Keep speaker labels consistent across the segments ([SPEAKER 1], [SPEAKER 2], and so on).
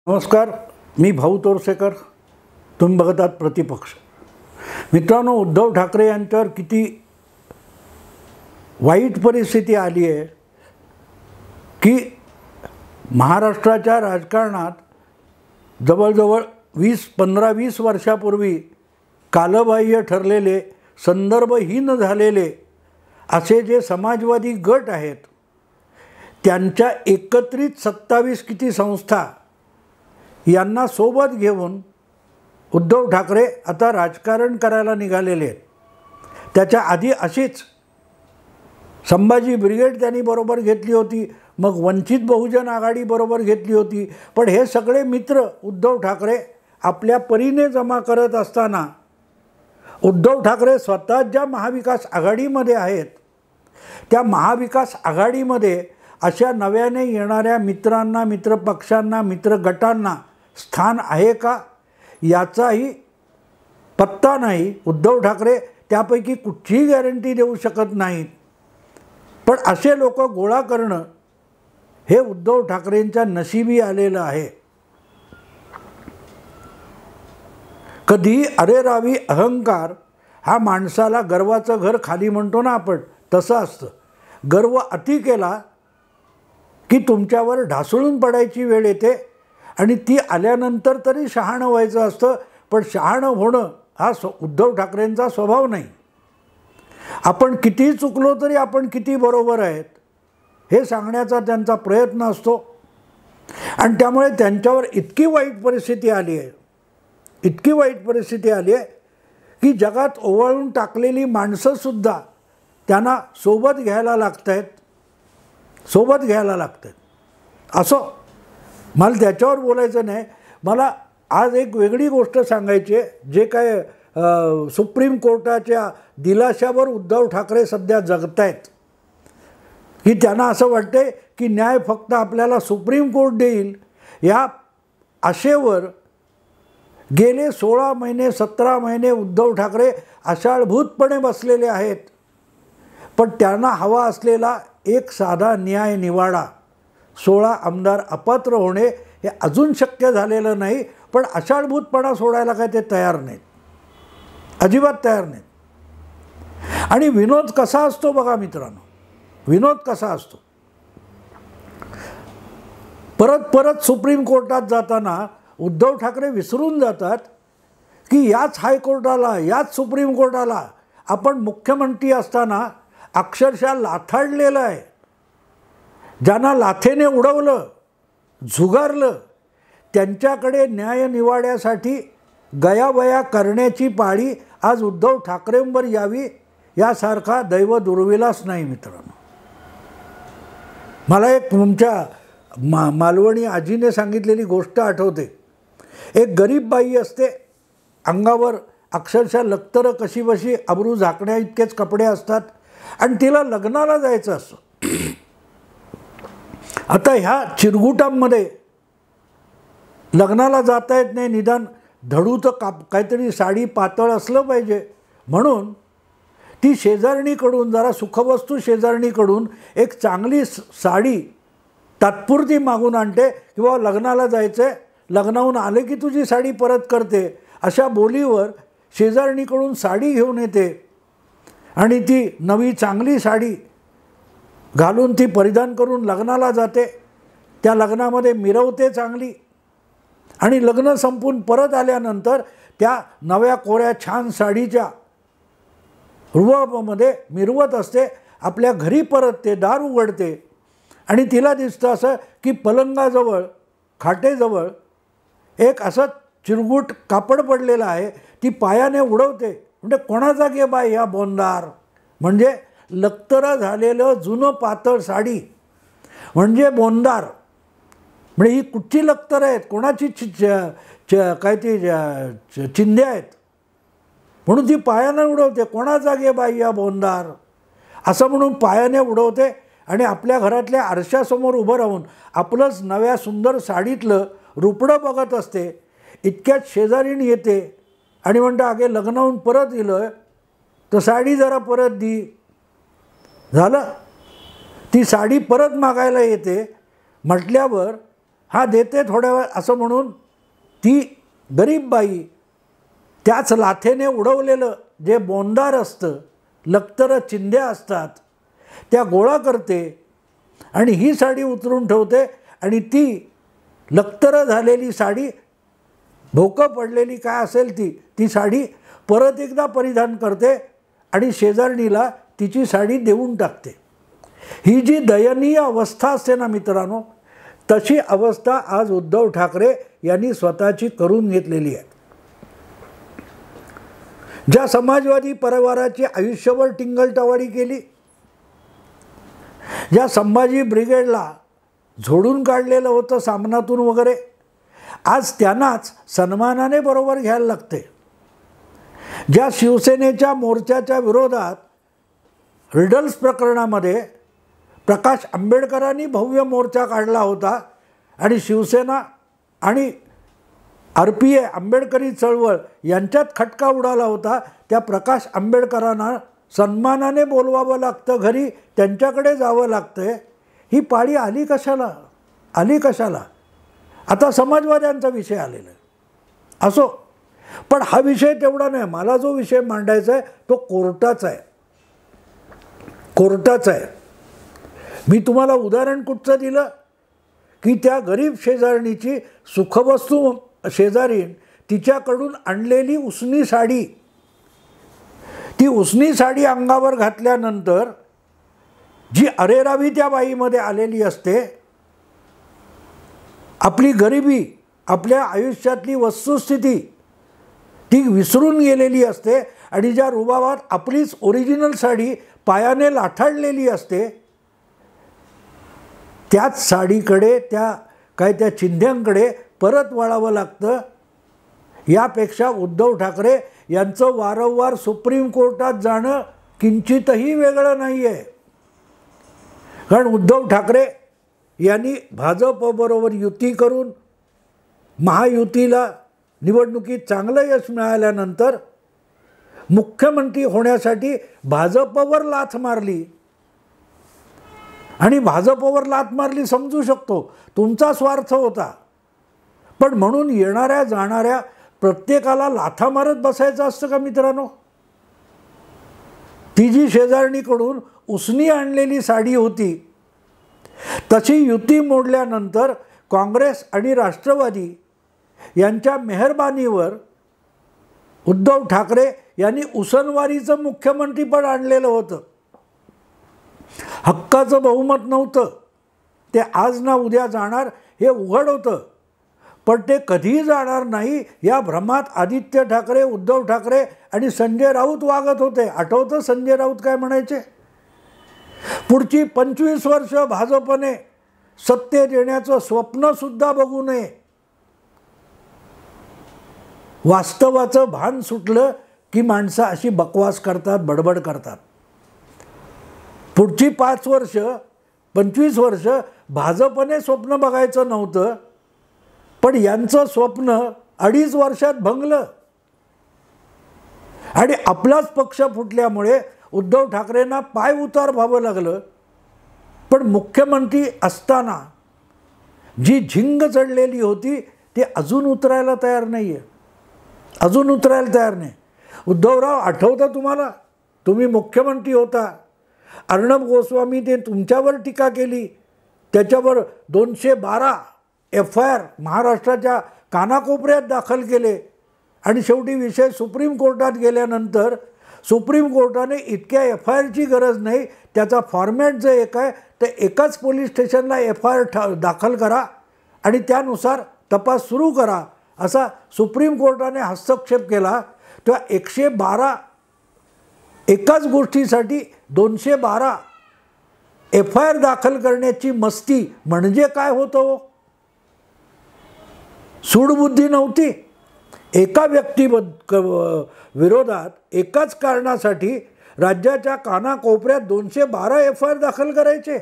[SPEAKER 1] नमस्कार, मी भाऊ तोरसेकर. तुम्ही बघत आहात प्रतिपक्ष. मित्रांनो, उद्धव ठाकरे यांच्यावर किती वाईट परिस्थिती आली आहे की महाराष्ट्राच्या राजकारणात जवळजवळ 15-20 वर्षापूर्वी कालबाह्य ठरलेले, संदर्भहीन झालेले असे जे समाजवादी गट आहेत त्यांच्या एकत्रित 27 किती संस्था यांना सोबत घेऊन उद्धव ठाकरे आता राजकारण करायला निघालेले आहेत. त्याच्या आधी अशीच संभाजी ब्रिगेड त्यांनी बरोबर घेतली होती, मग वंचित बहुजन आघाडी बरोबर घेतली होती. पण हे सगळे मित्र उद्धव ठाकरे आपल्या परीने जमा करत असताना उद्धव ठाकरे स्वतः ज्या महाविकास आघाडीमध्ये आहेत त्या महाविकास आघाडीमध्ये अशा नव्याने येणाऱ्या मित्रांना, मित्रपक्षांना, मित्रगटांना स्थान आहे का याचाही पत्ता नाही. उद्धव ठाकरे त्यापैकी कुठलीही गॅरंटी देऊ शकत नाहीत. पण असे लोक गोळा करणं हे उद्धव ठाकरेंच्या नशिबी आलेलं आहे. कधी अरेरावी अहंकार हा माणसाला गर्वाचं घर खाली म्हणतो ना आपण, तसं असतं. गर्व अति केला की तुमच्यावर ढासळून पडायची वेळ येते आणि ती आल्यानंतर तरी शहाणं व्हायचं असतं. पण शहाणं होणं हा उद्धव ठाकरेंचा स्वभाव नाही. आपण किती चुकलो तरी आपण किती बरोबर आहेत हे सांगण्याचा त्यांचा प्रयत्न असतो. आणि त्यामुळे त्यांच्यावर इतकी वाईट परिस्थिती आली आहे, इतकी वाईट परिस्थिती आली आहे की जगात ओवाळून टाकलेली माणसंसुद्धा त्यांना सोबत घ्यायला लागत आहेत, सोबत घ्यायला लागत आहेत. असो, मला त्याच्यावर बोलायचं नाही. मला आज एक वेगळी गोष्ट सांगायची आहे. जे काय सुप्रीम कोर्टाच्या दिलाशावर उद्धव ठाकरे सध्या जगत आहेत की त्यांना असं वाटते की न्याय फक्त आपल्याला सुप्रीम कोर्ट देईल, या आशेवर गेले 16 महिने 17 महिने उद्धव ठाकरे आषाढभूतपणे बसलेले आहेत. पण त्यांना हवा असलेला एक साधा न्याय निवाडा, 16 आमदार अपात्र होणे हे अजून शक्य झालेलं नाही. पण आषाढभूतपणा सोडायला काय ते तयार नाहीत, अजिबात तयार नाहीत. आणि विनोद कसा असतो बघा मित्रांनो, विनोद कसा असतो. परत परत सुप्रीम कोर्टात जाताना उद्धव ठाकरे विसरून जातात की याच हायकोर्टाला, याच सुप्रीम कोर्टाला आपण मुख्यमंत्री असताना अक्षरशः लाथाडलेलं आहे. ज्यांना लाथेने उडवलं, झुगारलं, त्यांच्याकडे न्याय निवाड्यासाठी गयावया करण्याची पाळी आज उद्धव ठाकरेंवर यावी यासारखा दैव दुर्विलास नाही मित्रांनो. मला एक तुमच्या मालवणी आजीने सांगितलेली गोष्ट आठवते. एक गरीब बाई असते, अंगावर अक्षरशः लक्तरं कशी बशी अब्रू झाकण्या इतकेच कपडे असतात आणि तिला लग्नाला जायचं असतं. आता ह्या चिरगुटांमध्ये लग्नाला जाता येत नाही, निदान धडू तर काहीतरी साडी पातळ असलं पाहिजे. म्हणून ती शेजारणीकडून, जरा सुखवस्तू शेजारणीकडून एक चांगली साडी तात्पुरती मागून आणते किंवा लग्नाला जायचं आहे, लग्नाहून आले की तुझी साडी परत करते, अशा बोलीवर शेजारणीकडून साडी घेऊन येते आणि ती नवी चांगली साडी घालून ती परिधान करून लग्नाला जाते. त्या लग्नामध्ये मिरवते चांगली आणि लग्न संपून परत आल्यानंतर त्या नव्या कोऱ्या छान साडीच्या रुबाबामध्ये मिरवत असते. आपल्या घरी परतते, दार उघडते आणि तिला दिसतं असं की पलंगाजवळ, खाटेजवळ एक असं चिरगूट कापड पडलेलं आहे. ती पायाने उडवते. म्हणजे कोणाचा घे बाई ह्या बोंदार, म्हणजे लक्तरं झालेलं जुनं पातळ साडी म्हणजे बोंदार. म्हणजे ही कुठची लक्तरं आहेत, कोणाची काय ती चिंध्या आहेत, म्हणून ती पायाने उडवते. कोणाचा घे बाई या बोंदार असं म्हणून पायाने उडवते आणि आपल्या घरातल्या आरशासमोर उभं राहून आपलंच नव्या सुंदर साडीतलं रुपडं बघत असते. इतक्यात शेजारीण येते आणि म्हणतं अगे लग्नाहून परत येलं तर साडी जरा परत दी. झालं, ती साडी परत मागायला येते. म्हटल्यावर हा देते थोड्या वेळ असं म्हणून ती गरीब बाई त्याच लाथेने उडवलेलं जे बोंदार असतं, लक्तरं चिंध्या असतात, त्या गोळा करते आणि ही साडी उतरून ठेवते आणि ती लक्तरं झालेली साडी, भोकं पडलेली काय असेल ती साडी परत एकदा परिधान करते आणि शेजारणीला तिची साडी देऊन टाकते. ही जी दयनीय अवस्था असते ना मित्रांनो, तशी अवस्था आज उद्धव ठाकरे यांनी स्वतःची करून घेतलेली आहे. ज्या समाजवादी परिवाराची आयुष्यभर टिंगलटवाडी केली, ज्या संभाजी ब्रिगेडला झोडून काढलेलं होतं सामनातून वगैरे, आज त्यांनाच सन्मानाने बरोबर घ्यायला लागते. ज्या शिवसेनेच्या मोर्चाच्या विरोधात रिडल्स प्रकरणामध्ये प्रकाश आंबेडकरांनी भव्य मोर्चा काढला होता आणि शिवसेना आणि RPA आंबेडकरी चळवळ यांच्यात खटका उडाला होता, त्या प्रकाश आंबेडकरांना सन्मानाने बोलवावं लागतं, घरी त्यांच्याकडे जावं लागतं. ही पाळी आली कशाला? आता समाजवाद्यांचा विषय आलेला आहे. असो, पण हा विषय तेवढा नाही. मला जो विषय मांडायचा आहे तो कोर्टाचा आहे. मी तुम्हाला उदाहरण कुठचं दिलं की त्या गरीब शेजारणीची सुखवस्तू शेजारीन तिच्याकडून आणलेली उसनी साडी, ती उसनी साडी अंगावर घातल्यानंतर जी अरेरावी त्या बाईमध्ये आलेली असते, आपली गरिबी, आपल्या आयुष्यातली वस्तुस्थिती ती विसरून गेलेली असते आणि ज्या रुबाबात आपलीच ओरिजिनल साडी पायाने लाथाडलेली असते, त्याच साडीकडे त्या चिंध्यांकडे परत वळावं लागतं. यापेक्षा उद्धव ठाकरे यांचं वारंवार सुप्रीम कोर्टात जाणं किंचितही वेगळं नाही आहे. कारण उद्धव ठाकरे यांनी भाजपबरोबर युती करून महायुतीला निवडणुकीत चांगलं यश मिळाल्यानंतर मुख्यमंत्री होण्यासाठी भाजपवर लाथ मारली. आणि भाजपवर लाथ मारली समजू शकतो, तुमचा स्वार्थ होता, पण म्हणून येणाऱ्या जाणाऱ्या प्रत्येकाला लाथा मारत बसायचं असतं का मित्रांनो? ती जी शेजारणीकडून उसनी आणलेली साडी होती, तशी युती मोडल्यानंतर काँग्रेस आणि राष्ट्रवादी यांच्या मेहरबानीवर उद्धव ठाकरे यांनी उसनवारीचं मुख्यमंत्रीपद आणलेलं होतं. हक्काचं बहुमत नव्हतं, ते आज ना उद्या जाणार हे उघड होतं, पण ते कधीही जाणार नाही या भ्रमात आदित्य ठाकरे, उद्धव ठाकरे आणि संजय राऊत वागत होते. आठवतं संजय राऊत काय म्हणायचे? पुढची 25 वर्ष भाजपने सत्तेत येण्याचं स्वप्नसुद्धा बघू नये. वास्तवाचं भान सुटलं की माणसं अशी बकवास करतात, बडबड करतात. पुढची 5 वर्ष 25 वर्ष भाजपने स्वप्न बघायचं नव्हतं, पण यांचं स्वप्न 2.5 वर्षात भंगलं आणि आपलाच पक्ष फुटल्यामुळे उद्धव ठाकरेंना पाय उतार व्हावं लागलं. पण मुख्यमंत्री असताना जी झिंग चढलेली होती ती अजून उतरायला तयार नाही आहे, अजून उतरायला तयार नाही. उद्धवराव, आठवतं तुम्हाला? तुम्ही मुख्यमंत्री होता. अर्णब गोस्वामी ते तुमच्यावर टीका केली, त्याच्यावर 212 FIR महाराष्ट्राच्या कानाकोपऱ्यात दाखल केले आणि शेवटी विषय सुप्रीम कोर्टात गेल्यानंतर सुप्रीम कोर्टाने इतक्या FIRची गरज नाही, त्याचा फॉर्मॅट जे एक आहे ते एकाच पोलीस स्टेशनला FIR दाखल करा आणि त्यानुसार तपास सुरू करा, असा सुप्रीम कोर्टाने हस्तक्षेप केला. तेव्हा 112 एकाच गोष्टीसाठी 212 FIR दाखल करण्याची मस्ती म्हणजे काय होतं? सूडबुद्धी नव्हती. एका विरोधात एकाच कारणासाठी राज्याच्या कानाकोपऱ्यात 212 FIR दाखल करायचे.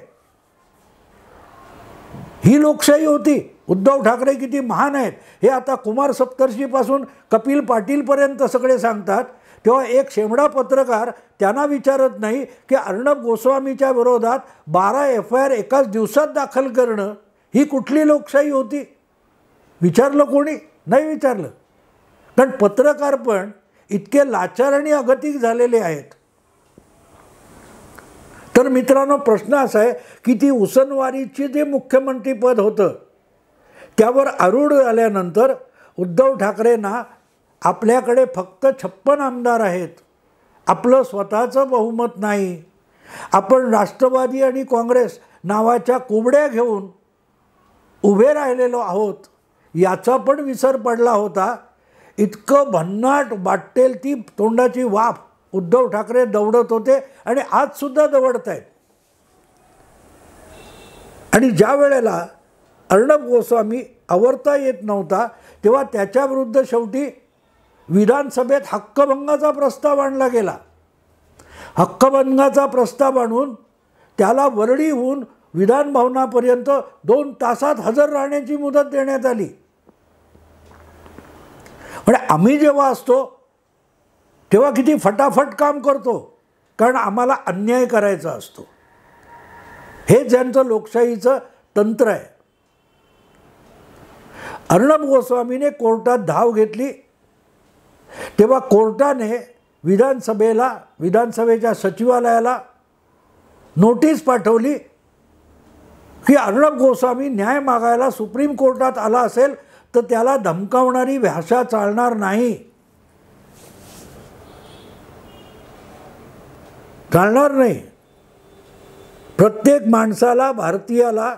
[SPEAKER 1] ही लोकशाही होती. उद्धव ठाकरे किती महान आहेत हे आता कुमार सप्तर्षीपासून कपिल पाटीलपर्यंत सगळे सांगतात. तेव्हा एक शेमडा पत्रकार त्यांना विचारत नाही की अर्णब गोस्वामीच्या विरोधात 12 FIR एकाच दिवसात दाखल करणं ही कुठली लोकशाही होती? विचारलं कोणी? नाही विचारलं. कारण पत्रकार पण इतके लाचार आणि अगतिक झालेले आहेत. तर मित्रांनो, प्रश्न असा आहे की ती उसनवारीची जे मुख्यमंत्रीपद होतं त्यावर आरूढ आल्यानंतर उद्धव ठाकरेंना आपल्याकडे फक्त 56 आमदार आहेत, आपलं स्वतःचं बहुमत नाही, आपण राष्ट्रवादी आणि काँग्रेस नावाच्या कोंबड्या घेऊन उभे राहिलेलो आहोत, याचा पण विसर पडला होता. इतकं भन्नाट वाटेल ती तोंडाची वाफ उद्धव ठाकरे दवडत होते आणि आजसुद्धा दवडत आहेत. आणि ज्या वेळेला अर्णब गोस्वामी आवरता येत नव्हता तेव्हा त्याच्याविरुद्ध शेवटी विधानसभेत हक्कभंगाचा प्रस्ताव आणला गेला. हक्कभंगाचा प्रस्ताव आणून त्याला वरळी होऊन विधानभवनापर्यंत 2 तासात हजर राहण्याची मुदत देण्यात आली. म्हणजे आम्ही जेव्हा असतो तेव्हा किती फटाफट काम करतो, कारण आम्हाला अन्याय करायचा असतो. हे ज्यांचं लोकशाहीचं तंत्र आहे. अर्णब गोस्वामीने कोर्टात धाव घेतली तेव्हा कोर्टाने विधानसभेच्या सचिवालयाला नोटीस पाठवली की अर्णब गोस्वामी न्याय मागायला सुप्रीम कोर्टात आला असेल तर त्याला धमकावणारी भाषा चालणार नाही. चालणार नाही. प्रत्येक माणसाला, भारतीयाला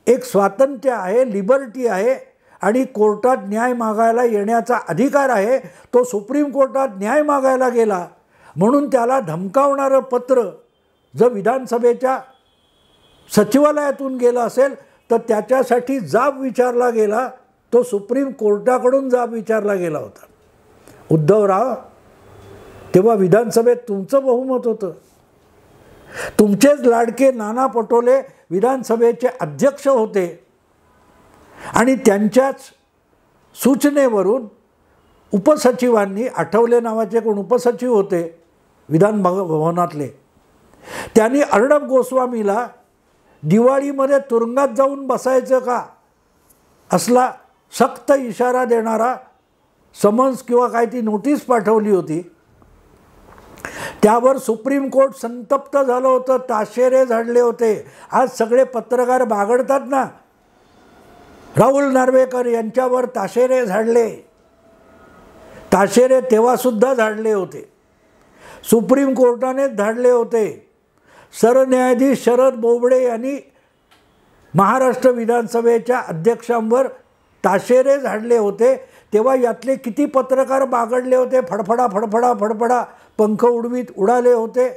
[SPEAKER 1] एक स्वातंत्र्य आहे, लिबर्टी आहे आणि कोर्टात न्याय मागायला येण्याचा अधिकार आहे. तो सुप्रीम कोर्टात न्याय मागायला गेला म्हणून त्याला धमकावणारं पत्र जर विधानसभेच्या सचिवालयातून गेलं असेल तर त्याच्यासाठी जाब विचारला गेला, तो सुप्रीम कोर्टाकडून जाब विचारला गेला होता. उद्धवराव, तेव्हा विधानसभेत तुमचं बहुमत होतं. तुमचेच लाडके नाना पटोले विधानसभेचे अध्यक्ष होते आणि त्यांच्याच सूचनेवरून उपसचिवांनी, आठवले नावाचे कोण उपसचिव होते विधान भवनातले, त्यांनी अर्णब गोस्वामीला दिवाळीमध्ये तुरुंगात जाऊन बसायचं का असला सक्त इशारा देणारा समन्स किंवा काय ती नोटीस पाठवली होती. त्यावर सुप्रीम कोर्ट संतप्त झालं होतं, ताशेरे झाडले होते. आज सगळे पत्रकार बागडतात ना, राहुल नार्वेकर यांच्यावर ताशेरे झाडले. ताशेरे तेव्हासुद्धा झाडले होते, सुप्रीम कोर्टानेच झाडले होते. सरन्यायाधीश शरद बोबडे यांनी महाराष्ट्र विधानसभेच्या अध्यक्षांवर ताशेरे झाडले होते. तेव्हा यातले किती पत्रकार बागडले होते, फडफडा फडफडा फडफडा पंख उडवीत उडाले होते.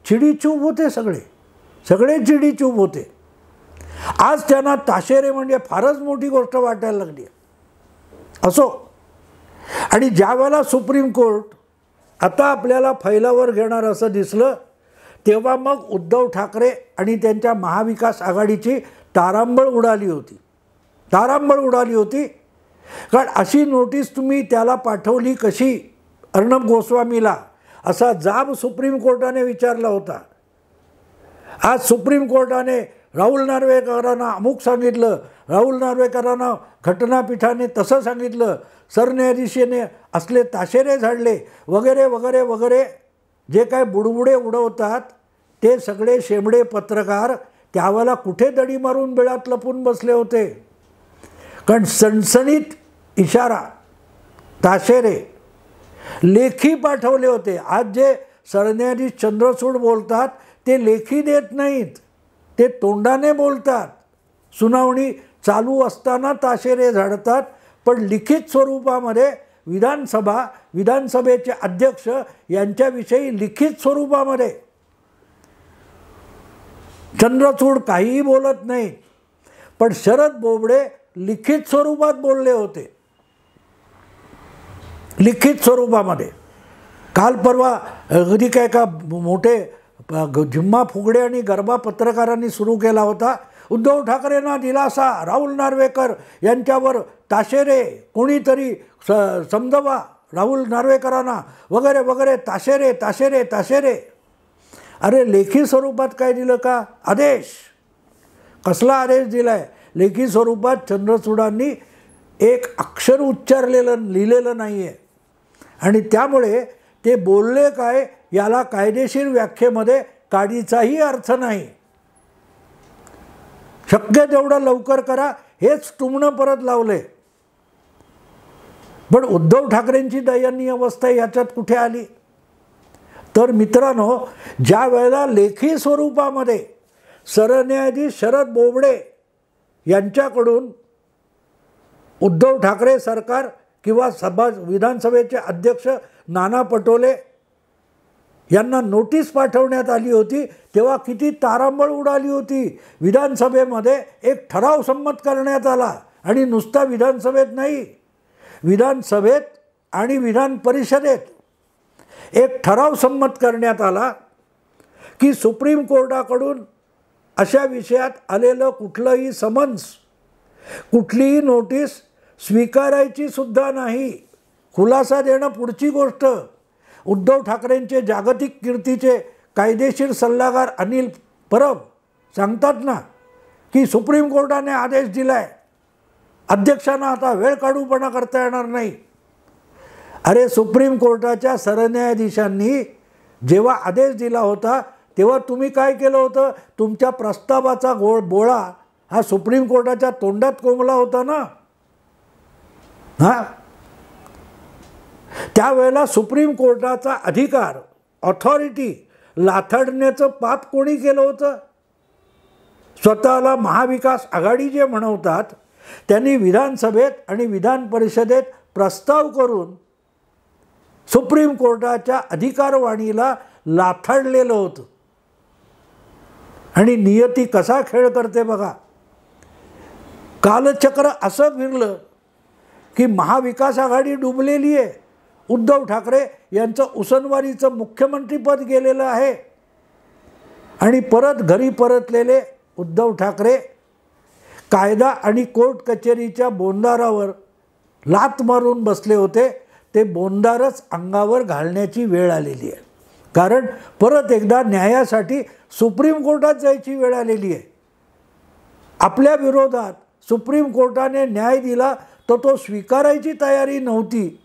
[SPEAKER 1] चिडीचूप होते, सगळे चिडीचूप होते. आज त्यांना ताशेरे म्हणजे फारच मोठी गोष्ट वाटायला लागली. असो, आणि ज्या वेळेला सुप्रीम कोर्ट आता आपल्याला फैलावर घेणार असं दिसलं तेव्हा मग उद्धव ठाकरे आणि त्यांच्या महाविकास आघाडीची तारांबळ उडाली होती. कारण अशी नोटीस तुम्ही त्याला पाठवली कशी, अर्णब गोस्वामीला, असा जाब सुप्रीम कोर्टाने विचारला होता. आज सुप्रीम कोर्टाने राहुल नार्वेकरांना अमुक सांगितलं, राहुल नार्वेकरांना घटनापीठाने तसं सांगितलं, सरन्यायाधीशाने असले ताशेरे झाडले वगैरे वगैरे वगैरे, जे काय बुडबुडे उडवतात ते सगळे शेंबडे पत्रकार त्यावेळेला कुठे दडी मारून बिळात लपून बसले होते. कारण सणसणीत इशारा, ताशेरे लेखी पाठवले होते. आज जे सरन्यायाधीश चंद्रचूड बोलतात ते लेखी देत नाहीत, ते तोंडाने बोलतात. सुनावणी चालू असताना ताशेरे झाडतात, पण लिखित स्वरूपामध्ये विधानसभेचे अध्यक्ष यांच्याविषयी लिखित स्वरूपामध्ये चंद्रचूड काहीही बोलत नाही, पण शरद बोबडे लिखित स्वरूपात बोलले होते. लिखित स्वरूपामध्ये काल परवा अगदी काय का मोठे झिम्मा फुगडे आणि गरबा पत्रकारांनी सुरू केला होता. उद्धव ठाकरेंना दिलासा, राहुल नार्वेकर यांच्यावर ताशेरे, कोणीतरी समजवा राहुल नार्वेकरांना वगैरे वगैरे, ताशेरे ताशेरे ताशेरे. अरे लेखी स्वरूपात काय दिलं का? आदेश. कसला आदेश दिलाय? लेखी स्वरूपात चंद्रचूडांनी एक अक्षर उच्चारलेलं लिहिलेलं नाही आहे आणि त्यामुळे ते बोलले काय याला कायदेशीर व्याख्येमध्ये काडीचाही अर्थ नाही. शक्य तेवढं लवकर करा हेच टुमणं परत लावले. पण उद्धव ठाकरेंची दयनीय अवस्था याच्यात कुठे आली? तर मित्रांनो, ज्या वेळेला लेखी स्वरूपामध्ये सरन्यायाधीश शरद बोबडे यांच्याकडून उद्धव ठाकरे सरकार किंवा विधानसभेचे अध्यक्ष नाना पटोले यांना नोटीस पाठवण्यात आली होती, तेव्हा किती तारांबळ उडाली होती. विधानसभेमध्ये एक ठराव संमत करण्यात आला आणि नुसता विधानसभेत नाही, विधानसभेत आणि विधान परिषदेत एक ठराव संमत करण्यात आला की सुप्रीम कोर्टाकडून अशा विषयात आलेलं कुठलंही समन्स, कुठलीही नोटीस स्वीकारायची सुद्धा नाही. खुलासा देणं पुढची गोष्ट. उद्धव ठाकरेंचे जागतिक कीर्तीचे कायदेशीर सल्लागार अनिल परब सांगतात ना की सुप्रीम कोर्टाने आदेश दिलाय, अध्यक्षांना आता वेळ काढूपणा करता येणार नाही. अरे, सुप्रीम कोर्टाच्या सरन्यायाधीशांनी जेव्हा आदेश दिला होता तेव्हा तुम्ही काय केलं होतं? तुमच्या प्रस्तावाचा बोळा हा सुप्रीम कोर्टाच्या तोंडात कोंबला होता ना. त्यावेळेला सुप्रीम कोर्टाचा अधिकार, ऑथॉरिटी लाथडण्याचं पाप कोणी केलं होतं? स्वतःला महाविकास आघाडी जे म्हणवतात त्यांनी विधानसभेत आणि विधान परिषदेत प्रस्ताव करून सुप्रीम कोर्टाच्या अधिकारवाणीला लाथडलेलं होतं. आणि नियती कसा खेळ करते बघा. कालचक्र असं फिरलं की महाविकास आघाडी डुबलेली आहे, उद्धव ठाकरे यांचं उसनवारीचं मुख्यमंत्रीपद गेलेलं आहे आणि परत घरी परतलेले उद्धव ठाकरे कायदा आणि कोर्ट कचेरीच्या बोंदारावर लात मारून बसले होते. ते बोंदारच अंगावर घालण्याची वेळ आलेली आहे, कारण परत एकदा न्यायासाठी सुप्रीम कोर्टात जायची वेळ आलेली आहे. आपल्या विरोधात सुप्रीम कोर्टाने न्याय दिला तर तो स्वीकारायची तयारी नव्हती.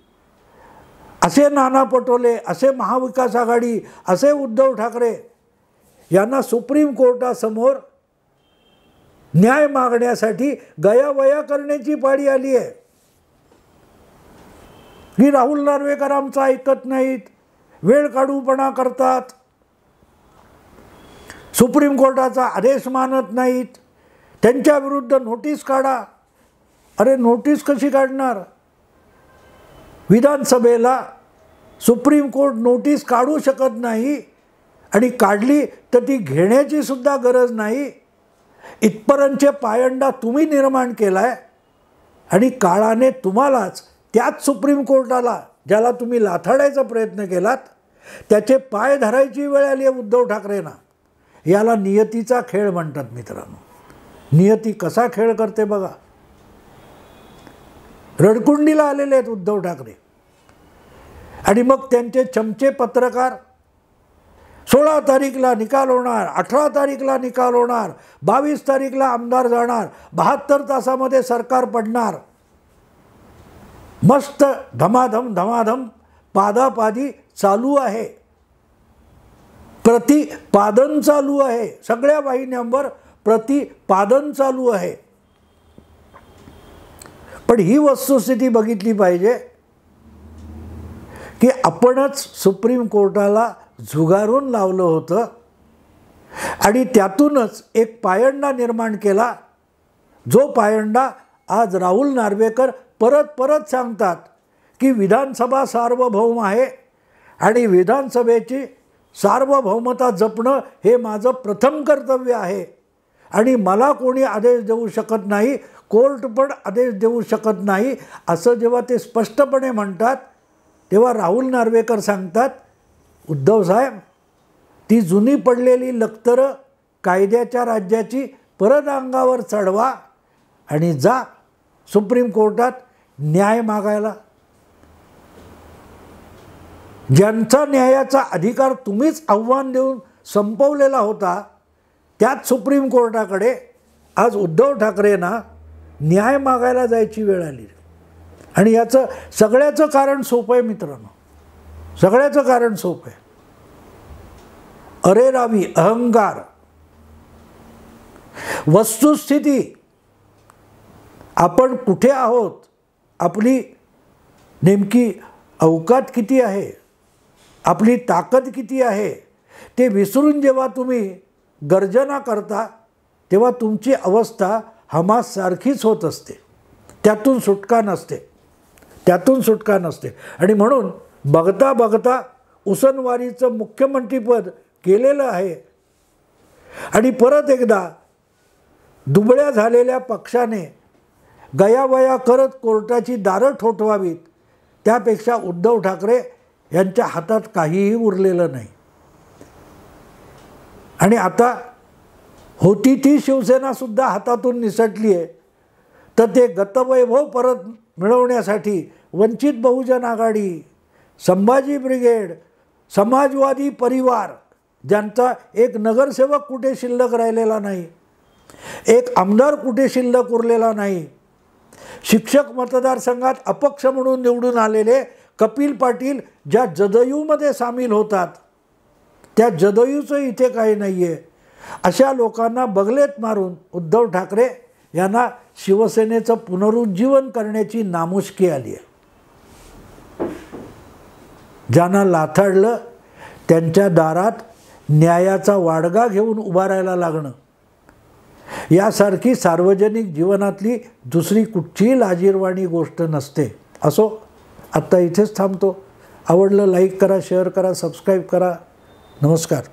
[SPEAKER 1] असे नाना पटोले, असे महाविकास आघाडी, असे उद्धव ठाकरे यांना सुप्रीम कोर्टासमोर न्याय मागण्यासाठी गयावया करण्याची पाळी आली आहे की राहुल नार्वेकर आमचं ऐकत नाहीत, वेळ काढूपणा करतात, सुप्रीम कोर्टाचा आदेश मानत नाहीत, त्यांच्या विरुद्ध नोटीस काढा. अरे, नोटीस कशी काढणार? विधानसभेला सुप्रीम कोर्ट नोटीस काढू शकत नाही आणि काढली तर ती घेण्याची सुद्धा गरज नाही. इथपर्यंतचे पायंडा तुम्ही निर्माण केला आहे आणि काळाने तुम्हालाच त्याच सुप्रीम कोर्टाला ज्याला तुम्ही लाथाडायचा प्रयत्न केलात त्याचे पाय धरायची वेळ आली आहे उद्धव ठाकरेंना. याला नियतीचा खेळ म्हणतात मित्रांनो. नियती कसा खेळ करते बघा. रडकुंडीला आलेले आहेत उद्धव ठाकरे आणि मग त्यांचे चमचे पत्रकार 16 तारीखला निकाल होणार, 18 तारीखला निकाल होणार, 22 तारीखला आमदार जाणार, 72 तासामध्ये सरकार पडणार. मस्त धमाधम धमाधम पादापादी चालू आहे, प्रतिपादन चालू आहे, सगळ्या वाहिन्यांवर प्रतिपादन चालू आहे. पण ही वस्तुस्थिती बघितली पाहिजे की आपणच सुप्रीम कोर्टाला झुगारून लावलं होतं आणि त्यातूनच एक पायंडा निर्माण केला, जो पायंडा आज राहुल नार्वेकर परत परत सांगतात की विधानसभा सार्वभौम आहे आणि विधानसभेची सार्वभौमता जपणं हे माझं प्रथम कर्तव्य आहे आणि मला कोणी आदेश देऊ शकत नाही, कोर्ट पण आदेश देऊ शकत नाही, असं जेव्हा ते स्पष्टपणे म्हणतात तेव्हा राहुल नार्वेकर सांगतात, उद्धव साहेब, ती जुनी पडलेली लक्तरं कायद्याच्या राज्याची परत अंगावर चढवा आणि जा सुप्रीम कोर्टात न्याय मागायला. ज्यांचा न्यायाचा अधिकार तुम्हीच आव्हान देऊन संपवलेला होता त्याच सुप्रीम कोर्टाकडे आज उद्धव ठाकरेंना न्याय मागायला जायची वेळ आली. आणि याचं सगळ्याचं कारण सोपं आहे मित्रांनो, सगळ्याचं कारण सोपं आहे. अरेरावी, अहंकार. वस्तुस्थिती, आपण कुठे आहोत, आपली नेमकी अवकात किती आहे, आपली ताकद किती आहे, ते विसरून जेव्हा तुम्ही गर्जना करता तेव्हा तुमची अवस्था हमास सारखीच होत असते. त्यातून सुटका नसते, त्यातून सुटका नसते. आणि म्हणून बघता बघता उसनवारीचं मुख्यमंत्रीपद केलेलं आहे. आणि परत एकदा दुबळ्या झालेल्या पक्षाने गयावया करत कोर्टाची दारं ठोठवावीत, त्यापेक्षा उद्धव ठाकरे यांच्या हातात काहीही उरलेलं नाही. आणि आता होती ती शिवसेनासुद्धा हातातून निसटली आहे. तर ते गतवैभव परत मिळवण्यासाठी वंचित बहुजन आघाडी, संभाजी ब्रिगेड, समाजवादी परिवार, ज्यांचा एक नगरसेवक कुठे शिल्लक राहिलेला नाही, एक आमदार कुठे शिल्लक उरलेला नाही, शिक्षक मतदारसंघात अपक्ष म्हणून निवडून आलेले कपिल पाटील ज्या जदयूमध्ये सामील होतात, त्या जदयूचं इथे काही नाही आहे. अशा लोकांना बगलेत मारून उद्धव ठाकरे यांना शिवसेनेचं पुनरुज्जीवन करण्याची नामुष्की आली आहे. ज्यांना लाथाडलं त्यांच्या दारात न्यायाचा वाडगा घेऊन उभा राहायला लागणं, यासारखी सार्वजनिक जीवनातली दुसरी कुठचीही लाजिरवाणी गोष्ट नसते. असो, आत्ता इथेच थांबतो. आवडलं लाईक करा, शेअर करा, सबस्क्राईब करा. नमस्कार.